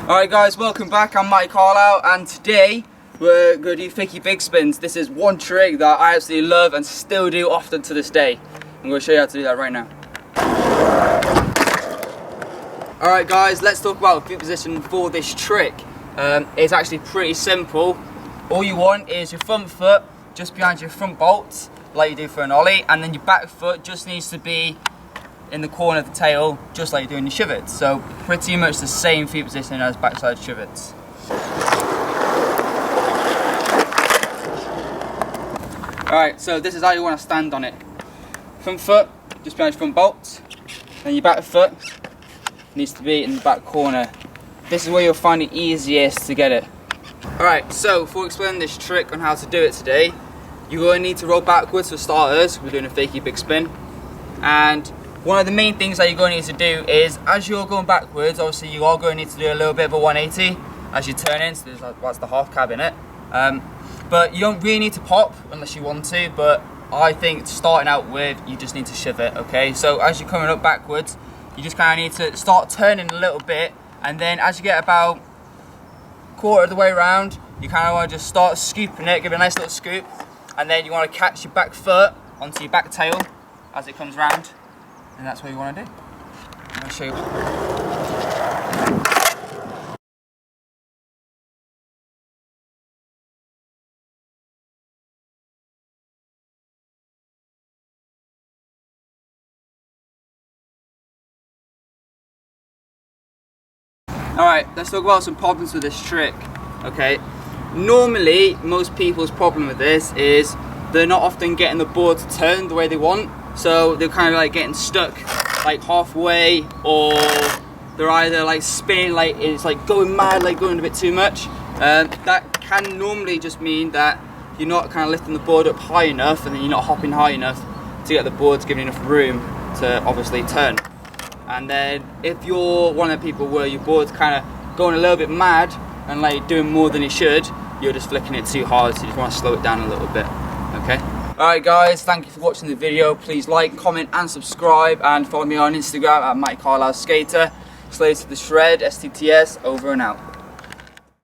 Alright guys, welcome back. I'm Matty Carlisle and today we're going to do Fakie big spins. This is one trick that I absolutely love and still do often to this day. I'm going to show you how to do that right now. Alright guys, let's talk about feet position for this trick. It's actually pretty simple. All you want is your front foot just behind your front bolt like you do for an ollie, and then your back foot just needs to be in the corner of the tail, just like you're doing your shivets. So pretty much the same feet position as backside shivets. Alright, so this is how you want to stand on it. Front foot just behind your front bolt, then your back foot needs to be in the back corner. This is where you'll find it easiest to get it. Alright, so before explaining this trick on how to do it today, you're going to need to roll backwards for starters. We're doing a Fakie big spin, and one of the main things that you're going to need to do is, as you're going backwards, obviously you are going to need to do a little bit of a 180 as you turn in, so that's the half cab in it. But you don't really need to pop unless you want to, but I think starting out with, you just need to shiv it, okay? So as you're coming up backwards, you just kind of need to start turning a little bit, and then as you get about quarter of the way around, you kind of want to just start scooping it, give it a nice little scoop, and then you want to catch your back foot onto your back tail as it comes round. And that's what you want to do. I'm going to show you. Alright, let's talk about some problems with this trick. Okay, normally most people's problem with this is they're not often getting the board to turn the way they want. So they're kind of like getting stuck like halfway, or they're either like spinning like it's like going mad, like going a bit too much. That can normally just mean that you're not kind of lifting the board up high enough, and then you're not hopping high enough to get the board to give you enough room to obviously turn. And then if you're one of the people where your board's kind of going a little bit mad and like doing more than you should, you're just flicking it too hard, so you just want to slow it down a little bit, okay? Alright guys, thank you for watching the video. Please like, comment and subscribe, and follow me on Instagram at Matty Carlisle Skater. Slaves to the shred, STTS, over and out.